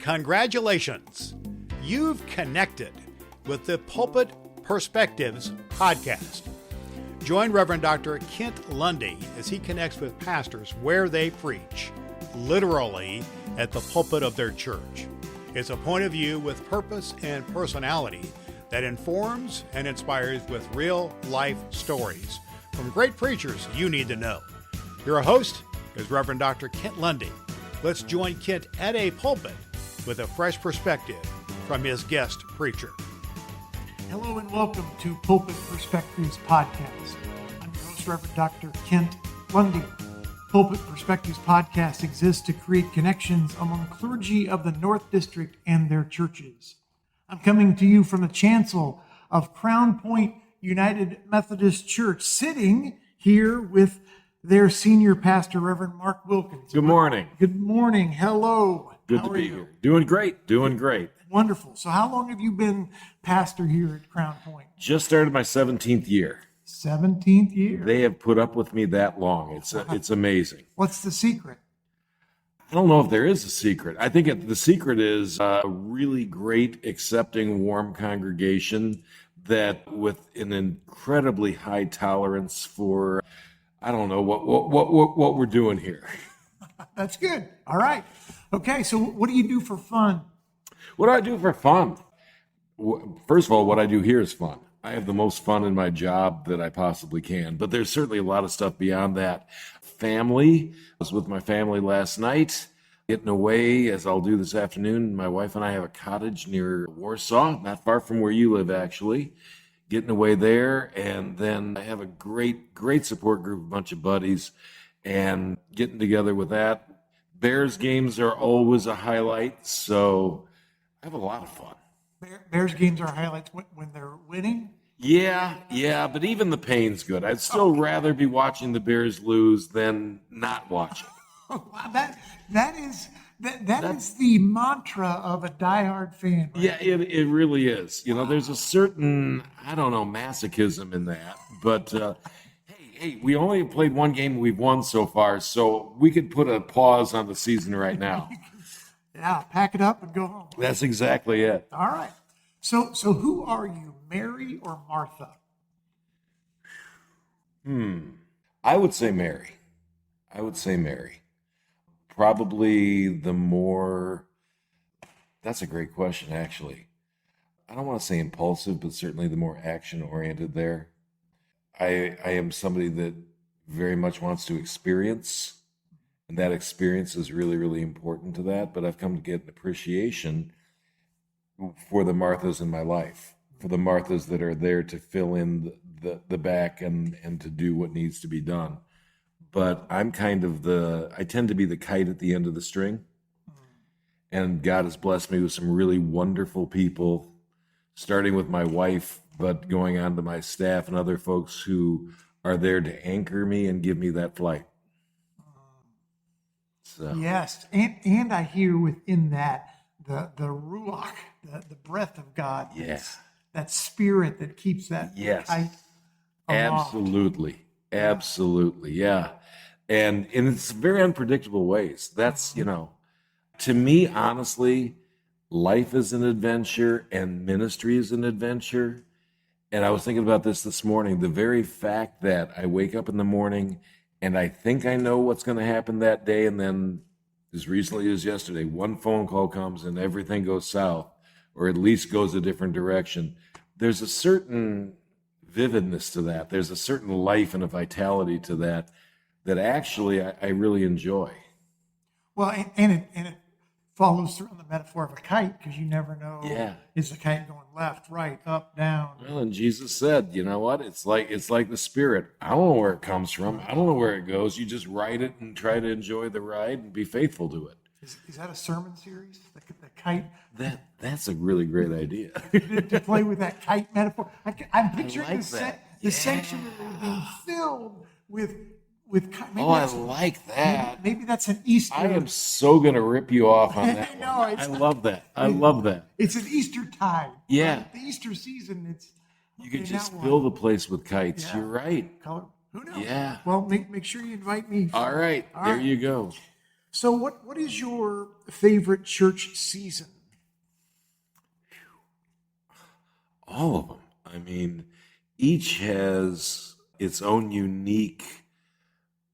Congratulations! You've connected with the Pulpit Perspectives podcast. Join Reverend Doctor Kent Lundy as he connects with pastors where they preach, literally at the pulpit of their church. It's a point of view with purpose and personality that informs and inspires with real life stories from great preachers you need to know. Your host is Reverend Dr. Kent Lundy. Let's join Kent at a pulpit with a fresh perspective from his guest preacher. Hello and welcome to Pulpit Perspectives podcast. I'm your host, Reverend Dr. Kent Lundy. Pulpit Perspectives podcast exists to create connections among clergy of the North District and their churches. I'm coming to you from the chancel of Crown Point United Methodist Church, sitting here with their senior pastor, Reverend Mark Wilkins. Good morning. Good morning. Hello. Good to be here. Doing great. Wonderful. So how long have you been pastor here at Crown Point? Just started my 17th year. 17th year. They have put up with me that long. It's amazing. What's the secret? I don't know if there is a secret. I think the secret is a really great, accepting, warm congregation that with an incredibly high tolerance for, I don't know, what we're doing here. That's good. All right. Okay, so what do you do for fun? What do I do for fun? First of all, what I do here is fun. I have the most fun in my job that I possibly can, but there's certainly a lot of stuff beyond that. Family. I was with my family last night, getting away, as I'll do this afternoon. My wife and I have a cottage near Warsaw, not far from where you live, actually. Getting away there, and then I have a great support group, a bunch of buddies, and getting together with that. Bears games are always a highlight, so I have a lot of fun. Bears games are highlights when they're winning? Yeah, but even the pain's good. I'd still rather be watching the Bears lose than not watching. That is the mantra of a diehard fan. Right? Yeah, it really is. You know, there's a certain, I don't know, masochism in that, but hey, we only played one game. We've won so far, so we could put a pause on the season right now. Yeah, pack it up and go home. That's exactly it. All right. So who are you, Mary or Martha? I would say Mary. Probably the more, that's a great question, actually. I don't want to say impulsive, but certainly the more action-oriented there. I am somebody that very much wants to experience, and that experience is really, really important to that. But I've come to get an appreciation for the Marthas in my life, for the Marthas that are there to fill in the back and to do what needs to be done. But I'm I tend to be the kite at the end of the string. And God has blessed me with some really wonderful people, starting with my wife, but going on to my staff and other folks who are there to anchor me and give me that flight. So. Yes, and I hear within that the ruach, the breath of God. Yes. That spirit that keeps that kite aloft. Absolutely, yeah. And in it's very unpredictable ways. That's, to me, honestly, life is an adventure and ministry is an adventure. And I was thinking about this morning, the very fact that I wake up in the morning and I think I know what's going to happen that day, and then as recently as yesterday, one phone call comes and everything goes south, or at least goes a different direction. There's a certain vividness to that. There's a certain life and a vitality to that actually I really enjoy. Well, and it follows through on the metaphor of a kite, because you never know. Yeah. Is the kite going left, right, up, down? Well, and Jesus said, you know what? It's like the Spirit. I don't know where it comes from. I don't know where it goes. You just ride it and try to enjoy the ride and be faithful to it. Is that a sermon series? The kite? That's a really great idea. to play with that kite metaphor. I'm picturing like the sanctuary being filled with I like that. Maybe that's an Easter. I am so going to rip you off on that. I love that. I love that. It's an Easter tide. Yeah. Right? The Easter season, you could just fill the place with kites. Yeah. You're right. Color. Who knows? Yeah. Well, make sure you invite me. All right. There you go. So what is your favorite church season? All of them. I mean, each has its own unique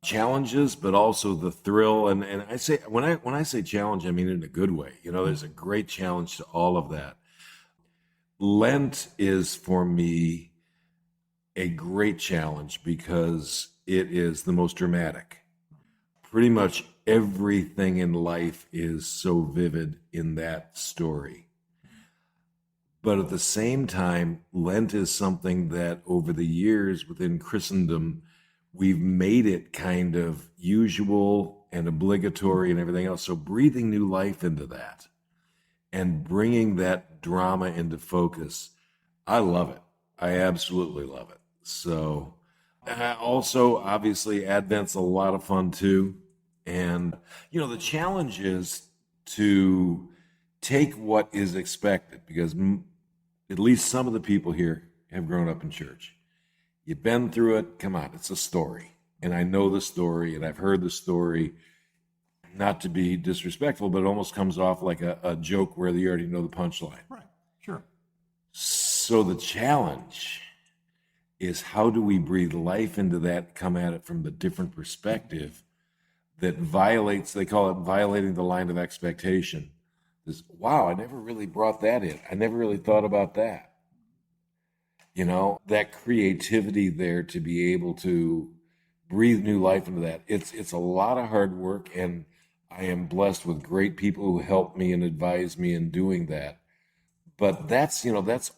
challenges, but also the thrill. And I say when I say challenge, I mean it in a good way. There's a great challenge to all of that. Lent is for me a great challenge because it is the most dramatic. Pretty much everything in life is so vivid in that story. But at the same time, Lent is something that over the years within Christendom, we've made it kind of usual and obligatory and everything else. So breathing new life into that and bringing that drama into focus, I love it. I absolutely love it. So also, obviously, Advent's a lot of fun too. And, the challenge is to take what is expected, because at least some of the people here have grown up in church. You've been through it. Come on, it's a story. And I know the story, and I've heard the story. Not to be disrespectful, but it almost comes off like a joke where you already know the punchline. Right, sure. So the challenge is, how do we breathe life into that, come at it from the different perspective that violates, they call it violating the line of expectation. Wow, I never really brought that in. I never really thought about that. That creativity there to be able to breathe new life into that. It's a lot of hard work, and I am blessed with great people who help me and advise me in doing that. But that's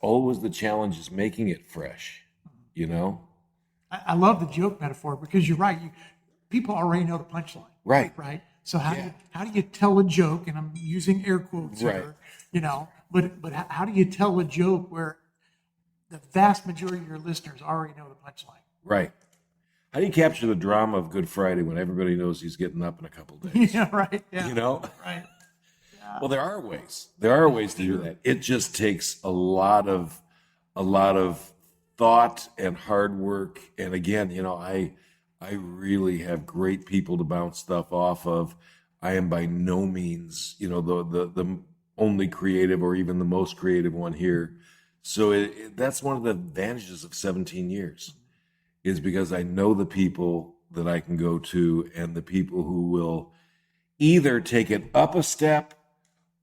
always the challenge, is making it fresh, I love the joke metaphor, because you're right. People already know the punchline. Right. Right. So how do you tell a joke? And I'm using air quotes here, but how do you tell a joke where the vast majority of your listeners already know the punchline? Right. How do you capture the drama of Good Friday when everybody knows he's getting up in a couple of days? Yeah, right. Yeah. Right. Yeah. Well, there are ways. There are ways to do that. It just takes a lot of thought and hard work. And again, I really have great people to bounce stuff off of. I am by no means, the only creative or even the most creative one here. So that's one of the advantages of 17 years, is because I know the people that I can go to, and the people who will either take it up a step,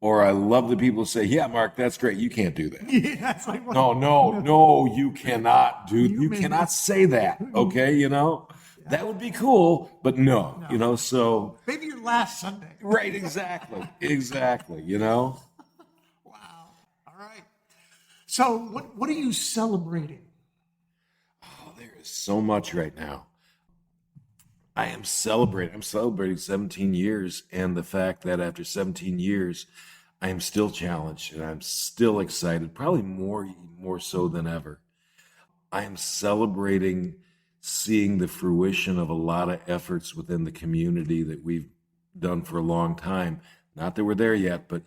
or I love the people who say, yeah, Mark, that's great. You can't do that. Yeah, it's like, no, you cannot do, you cannot say that. Okay. That would be cool, but no. So maybe your last Sunday. Right. Exactly. Wow. All right. So what are you celebrating? Oh, there is so much right now. I'm celebrating 17 years, and the fact that after 17 years, I am still challenged and I'm still excited, probably more so than ever. I am celebrating seeing the fruition of a lot of efforts within the community that we've done for a long time. Not that we're there yet, but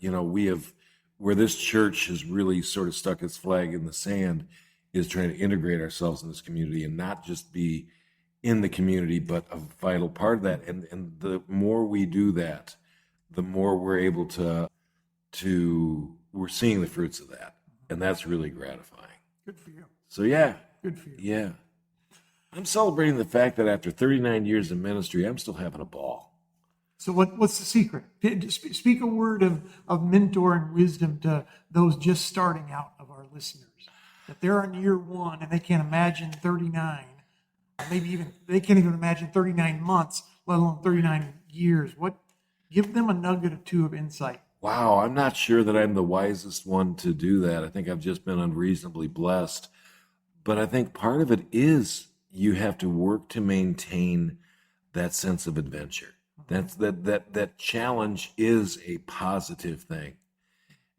where this church has really sort of stuck its flag in the sand, is trying to integrate ourselves in this community and not just be in the community, but a vital part of that. And the more we do that, the more we're able we're seeing the fruits of that. And that's really gratifying. Good for you. So yeah. Good for you. Yeah. I'm celebrating the fact that after 39 years of ministry, I'm still having a ball. So what's the secret? Speak a word of mentor and wisdom to those just starting out of our listeners, that they're in year one and they can't imagine 39. Maybe even they can't even imagine 39 months, let alone 39 years. Give them a nugget or two of insight. Wow, I'm not sure that I'm the wisest one to do that. I think I've just been unreasonably blessed. But I think part of it is you have to work to maintain that sense of adventure. That challenge is a positive thing,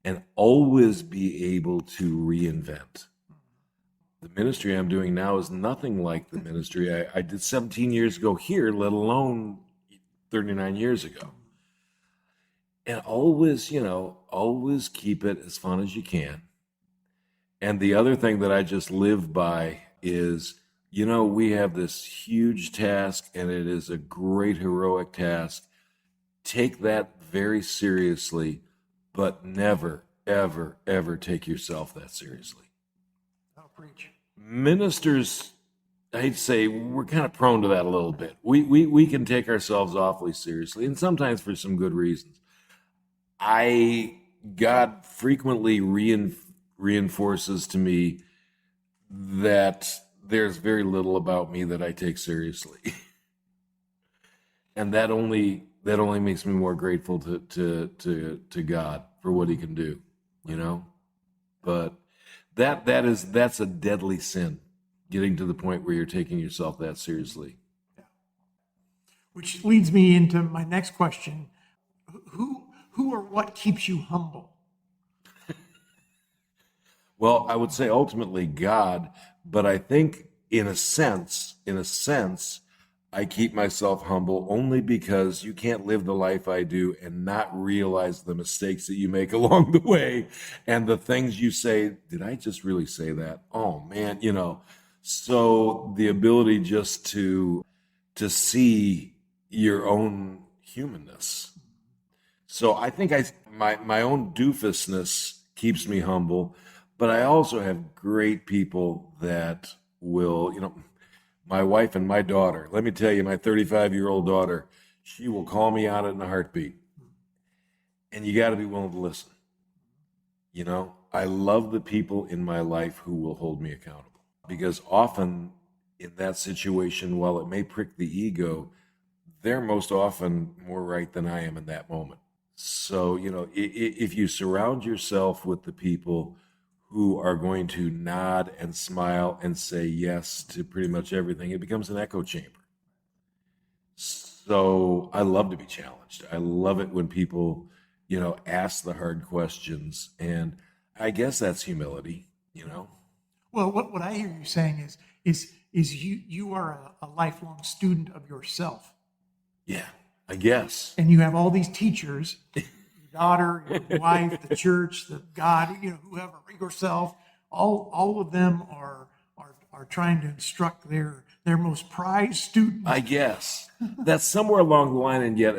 and always be able to reinvent. The ministry I'm doing now is nothing like the ministry I did 17 years ago here, let alone 39 years ago. And always keep it as fun as you can. And the other thing that I just live by is, we have this huge task, and it is a great heroic task. take that very seriously, but never, ever, ever take yourself that seriously. I'll preach. Ministers, I'd say we're kind of prone to that a little bit. We can take ourselves awfully seriously, and sometimes for some good reasons. God frequently reinforces to me that there's very little about me that I take seriously. And that only makes me more grateful to God for what he can do, you know? But that's a deadly sin, getting to the point where you're taking yourself that seriously. Which leads me into my next question. Who or what keeps you humble? Well, I would say ultimately God, but I think in a sense, I keep myself humble only because you can't live the life I do and not realize the mistakes that you make along the way and the things you say. Did I just really say that? Oh man, so the ability just to see your own humanness. So I think my own doofusness keeps me humble, but I also have great people that will, my wife and my daughter. Let me tell you, my 35-year-old daughter, she will call me on it in a heartbeat. And you got to be willing to listen. I love the people in my life who will hold me accountable, because often in that situation, while it may prick the ego, they're most often more right than I am in that moment. So, if you surround yourself with the people who are going to nod and smile and say yes to pretty much everything, it becomes an echo chamber. So I love to be challenged. I love it when people, ask the hard questions. And I guess that's humility, Well, what I hear you saying is you are a lifelong student of yourself. Yeah, I guess. And you have all these teachers, your daughter, your wife, the church, the God, whoever, yourself, all of them are trying to instruct their most prized students. I guess that's somewhere along the line. And yet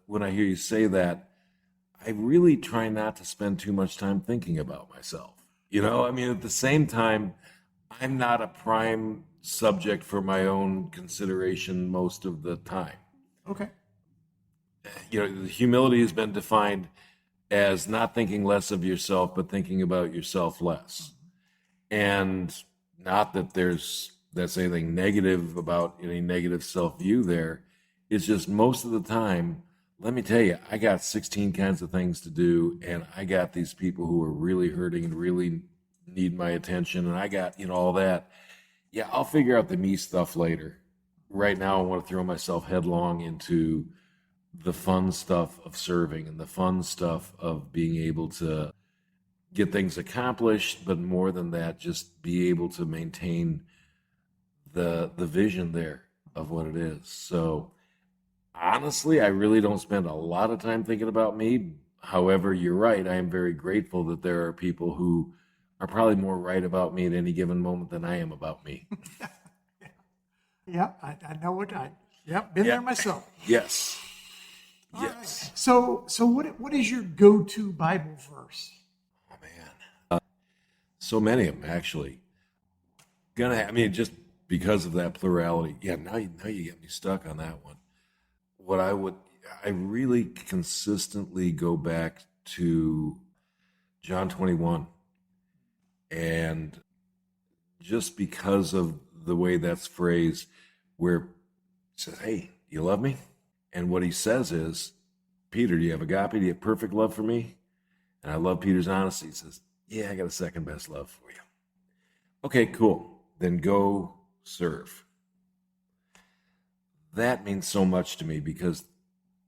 when I hear you say that, I really try not to spend too much time thinking about myself. At the same time, I'm not a prime subject for my own consideration most of the time. Okay. The humility has been defined as not thinking less of yourself, but thinking about yourself less. And not that that's anything negative about any negative self-view there. It's just most of the time, let me tell you, I got 16 kinds of things to do, and I got these people who are really hurting and really need my attention, and I got, all that. Yeah, I'll figure out the me stuff later. Right now, I want to throw myself headlong into the fun stuff of serving and the fun stuff of being able to get things accomplished, but more than that, just be able to maintain the vision there of what it is. So honestly, I really don't spend a lot of time thinking about me. However, you're right. I am very grateful that there are people who are probably more right about me at any given moment than I am about me. Yeah, I know been there myself. Yes. All Yes. Right. So what is your go-to Bible verse? Oh man, so many of them actually. Just because of that plurality. Yeah, now you get me stuck on that one. I really consistently go back to John 21, and just because of the way that's phrased, where it says, "Hey, you love me?" And what he says is, "Peter, do you have agape? Do you have perfect love for me?" And I love Peter's honesty. He says, "Yeah, I got a second best love for you." Okay, cool. Then go serve. That means so much to me, because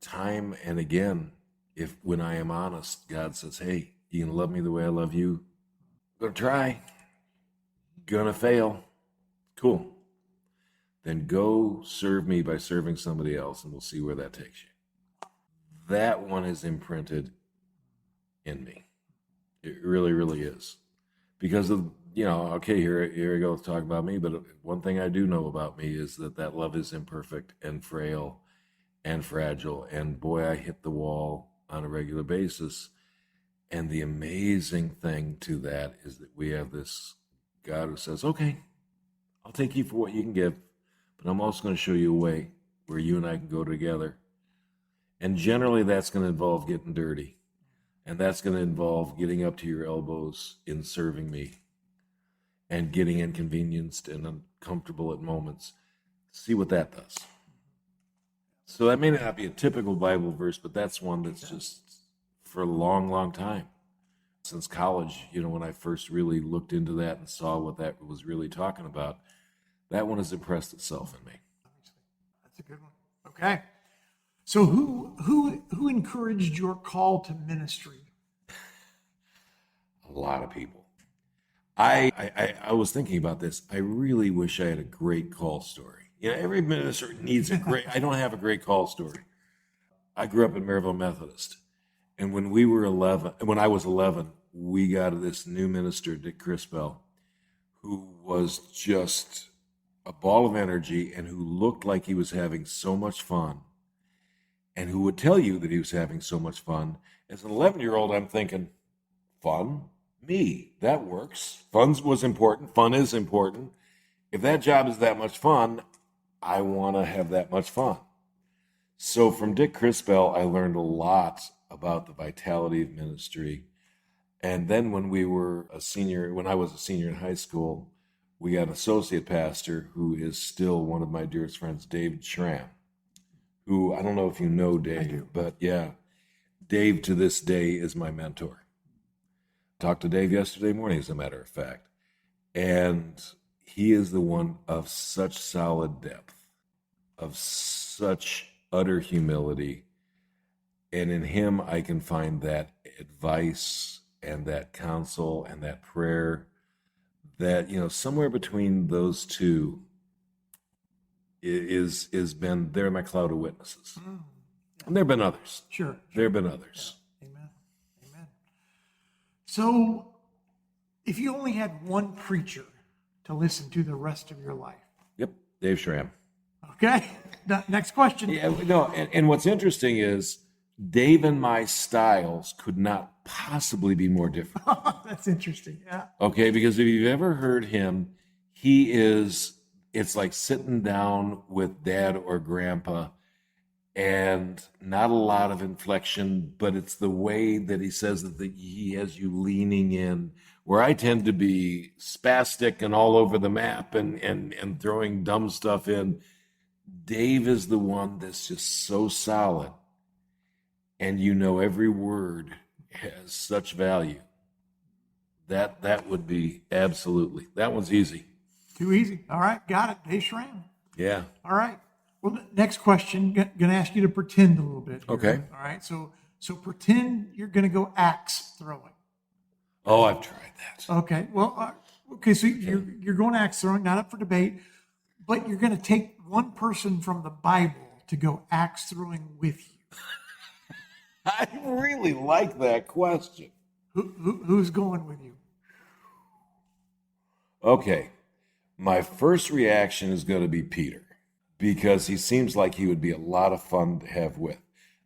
time and again, when I am honest, God says, "Hey, you can love me the way I love you?" Gonna try. Gonna fail. Cool. Then go serve me by serving somebody else, and we'll see where that takes you. That one is imprinted in me. It really, really is. Because of, okay, here we go, let's talk about me. But one thing I do know about me is that love is imperfect and frail. and fragile. And boy, I hit the wall on a regular basis. And the amazing thing to that is that we have this God who says, okay, I'll take you for what you can give, but I'm also going to show you a way where you and I can go together. And generally that's going to involve getting dirty. And that's going to involve getting up to your elbows in serving me and getting inconvenienced and uncomfortable at moments. See what that does. So that may not be a typical Bible verse, but that's one that's just for a long, long time. Since college, when I first really looked into that and saw what that was really talking about, that one has impressed itself in me. That's a good one. Okay. So who encouraged your call to ministry? A lot of people. I was thinking about this. I really wish I had a great call story. Every minister needs a great, I don't have a great call story. I grew up in Maryville Methodist. And when I was 11, we got this new minister, Dick Crispell, who was just a ball of energy and who looked like he was having so much fun and who would tell you that he was having so much fun. As an 11-year-old, I'm thinking, fun? Me. That works. Fun was important. Fun is important. If that job is that much fun, I want to have that much fun. So from Dick Crispell, I learned a lot about the vitality of ministry. And then when I was a senior in high school, we got an associate pastor who is still one of my dearest friends, David Schramm, who I don't know if you know Dave, but yeah, Dave to this day is my mentor. Talked to Dave yesterday morning, as a matter of fact. And he is the one of such solid depth, of such utter humility. And in him, I can find that advice and that counsel and that prayer that, somewhere between those two is been, they're my cloud of witnesses. And there have been others. Sure. There have been others. Yeah. Amen. So if you only had one preacher to listen to the rest of your life. Yep. Dave Schramm. Okay. Next question. Yeah, no, and what's interesting is Dave and my styles could not possibly be more different. That's interesting. Yeah. Okay, because if you've ever heard him, it's like sitting down with dad or grandpa and not a lot of inflection, but it's the way that he says that he has you leaning in, where I tend to be spastic and all over the map and throwing dumb stuff in. Dave is the one that's just so solid. And every word has such value. That would be absolutely. That one's easy. Too easy. All right, got it. Dave Schramm. Yeah. All right. Well, next question. Going to ask you to pretend a little bit here. Okay. All right. So pretend you're going to go axe throwing. Oh, I've tried that. Okay. Well, okay. So you're going axe throwing, not up for debate, but you're going to take one person from the Bible to go axe throwing with you. I really like that question. Who's going with you? Okay. My first reaction is going to be Peter, because he seems like he would be a lot of fun to have with.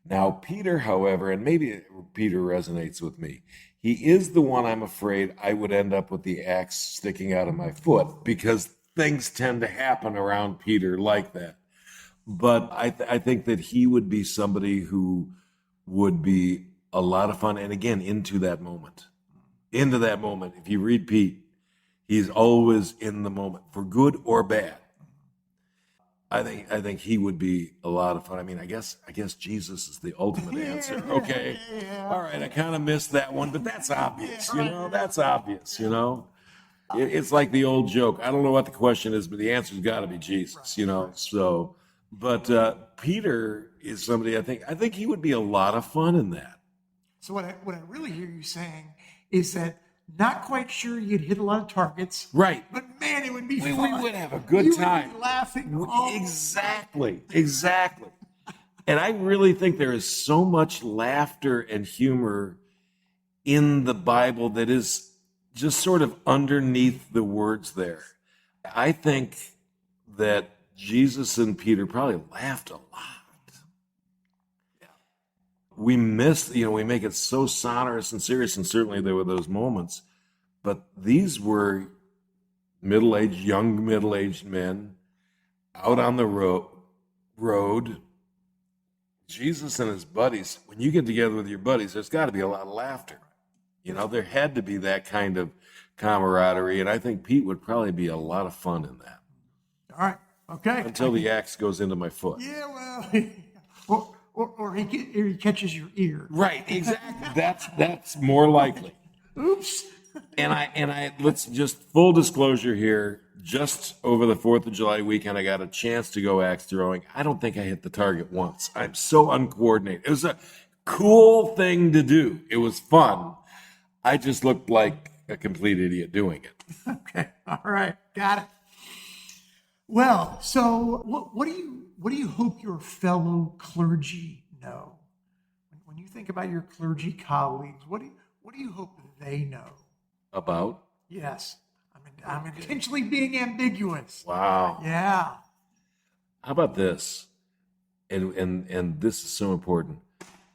Now, Peter, however, and maybe Peter resonates with me, he is the one I'm afraid I would end up with the axe sticking out of my foot, because things tend to happen around Peter like that. But I think that he would be somebody who would be a lot of fun. And again, into that moment. If you read Pete, he's always in the moment, for good or bad. I think he would be a lot of fun. I mean, I guess Jesus is the ultimate answer. Okay. Yeah. All right. I kind of missed that one, but that's obvious, that's obvious, It's like the old joke. I don't know what the question is, but the answer's got to be Jesus, so, but Peter is somebody I think he would be a lot of fun in that. So what I really hear you saying is that not quite sure you'd hit a lot of targets. Right. But man, it would be We fun. would have a good time. Would be laughing. Exactly. And I really think there is so much laughter and humor in the Bible that is just sort of underneath the words there. I think that Jesus and Peter probably laughed a lot. we miss, we make it so sonorous and serious, and certainly there were those moments, but these were young middle-aged men out on the road. Jesus and his buddies, when you get together with your buddies, there's got to be a lot of laughter. There had to be that kind of camaraderie, and I think Pete would probably be a lot of fun in that. All right. Okay. Until the axe goes into my foot. Yeah, well, or he catches your ear. Right, exactly. That's more likely. Oops. And I let's just full disclosure here, just over the 4th of July weekend, I got a chance to go axe throwing. I don't think I hit the target once. I'm so uncoordinated. It was a cool thing to do. It was fun. I just looked like a complete idiot doing it. Okay. All right. Got it. Well, so what do you hope your fellow clergy know? When you think about your clergy colleagues, what do you hope they know? About? Yes. I'm intentionally being ambiguous. Wow. Yeah. How about this? And this is so important.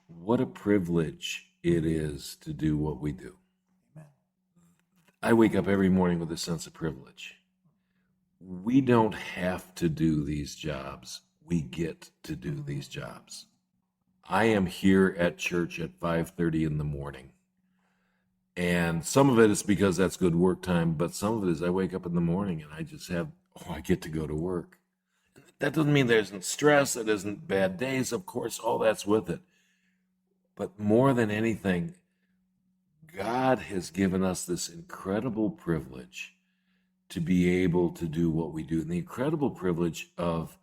What a privilege it is to do what we do. Amen. I wake up every morning with a sense of privilege. We don't have to do these jobs. We get to do these jobs. I am here at church at 5:30 in the morning. And some of it is because that's good work time, but some of it is I wake up in the morning and I just I get to go to work. That doesn't mean there isn't stress, there isn't bad days, of course, all that's with it. But more than anything, God has given us this incredible privilege to be able to do what we do. And the incredible privilege of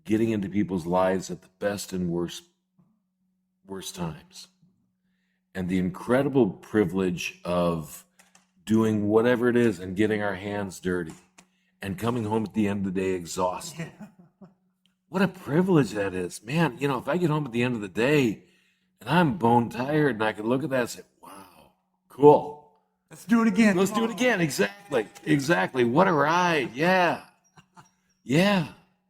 getting into people's lives at the best and worst times. And the incredible privilege of doing whatever it is and getting our hands dirty and coming home at the end of the day exhausted. What a privilege that is. Man, if I get home at the end of the day and I'm bone tired and I can look at that and say, wow, cool. Let's do it again. Let's do it again. Exactly. What a ride. Yeah.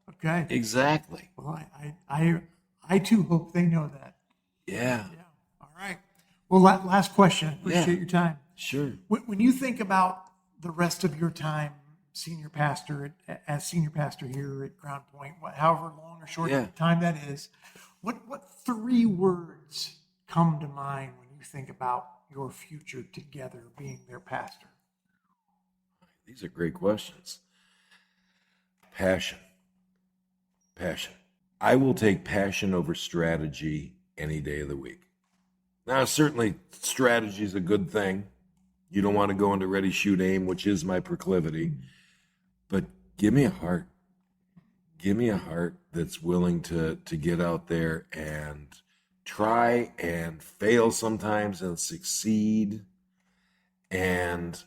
Okay. Exactly. Well, I too hope they know that. Yeah. All right. Well, last question. Appreciate your time. Sure. When you think about the rest of your time, senior pastor here at Ground Point, however long or short time that is, what 3 words come to mind when you think about your future together being their pastor? These are great questions. Passion. I will take passion over strategy any day of the week. Now, certainly strategy is a good thing. You don't want to go into ready, shoot, aim, which is my proclivity. But give me a heart. Give me a heart that's willing to get out there and try and fail sometimes and succeed. And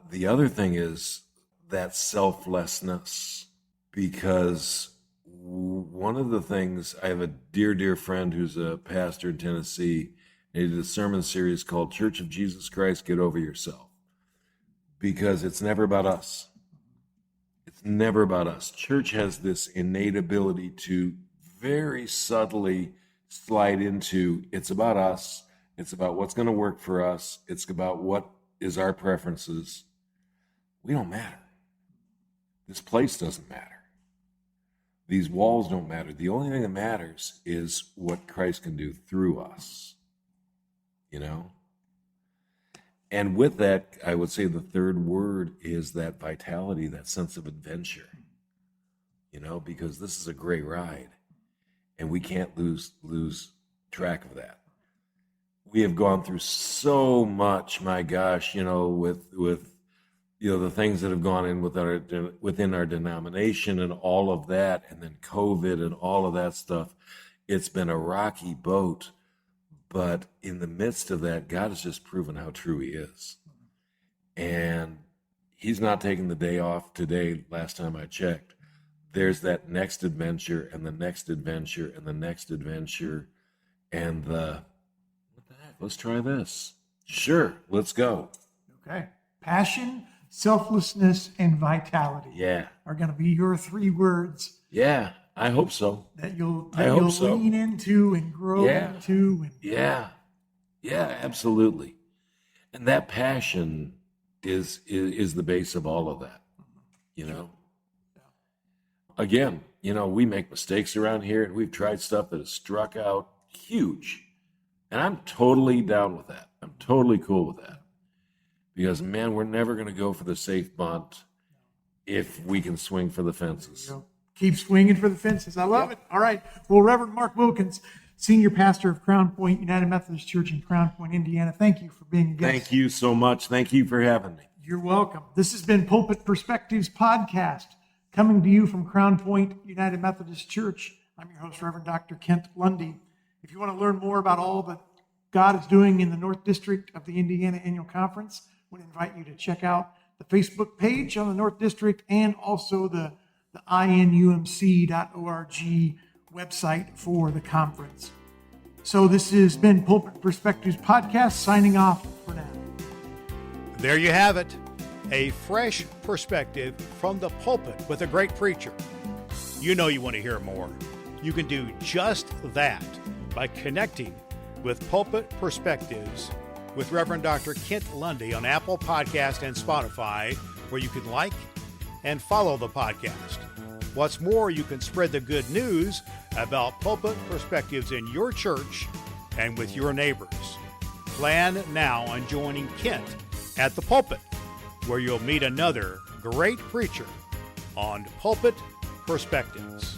the other thing is that selflessness, because one of the things, I have a dear friend who's a pastor in Tennessee, and he did a sermon series called Church of Jesus Christ, Get Over Yourself, because it's never about us. It's never about us. Church has this innate ability to very subtly slide into, it's about us. It's about what's going to work for us. It's about what is our preferences. We don't matter. This place doesn't matter. These walls don't matter. The only thing that matters is what Christ can do through us. And with that, I would say the third word is that vitality, that sense of adventure, because this is a great ride and we can't lose track of that. We have gone through so much, my gosh, with the things that have gone in within our denomination and all of that, and then COVID and all of that stuff. It's been a rocky boat, but in the midst of that, God has just proven how true he is. And he's not taking the day off today, last time I checked. There's that next adventure and the next adventure and the next adventure and what the heck, let's try this. Sure, let's go. Okay. Passion, selflessness, and vitality are going to be your 3 words. Yeah. I hope so. That you'll so. lean into and grow into. And Yeah, absolutely. And that passion is the base of all of that, you know. Again, you know, we make mistakes around here, and we've tried stuff that has struck out huge. And I'm totally down with that. I'm totally cool with that. Because, man, we're never going to go for the safe bunt if we can swing for the fences. Keep swinging for the fences. I love it. All right. Well, Reverend Mark Wilkins, Senior Pastor of Crown Point United Methodist Church in Crown Point, Indiana, thank you for being a guest. Thank you so much. Thank you for having me. You're welcome. This has been Pulpit Perspectives Podcast, coming to you from Crown Point United Methodist Church. I'm your host, Reverend Doctor Kent Lundy. If you want to learn more about all that God is doing in the North District of the Indiana Annual Conference, I want to invite you to check out the Facebook page on the North District and also the inumc.org website for the conference. So this has been Pulpit Perspectives Podcast, signing off for now. There you have it, a fresh perspective from the pulpit with a great preacher. You know you want to hear more. You can do just that by connecting with Pulpit Perspectives with Reverend Dr. Kent Lundy on Apple Podcast and Spotify, where you can like and follow the podcast. What's more, you can spread the good news about Pulpit Perspectives in your church and with your neighbors. Plan now on joining Kent at the pulpit, where you'll meet another great preacher on Pulpit Perspectives.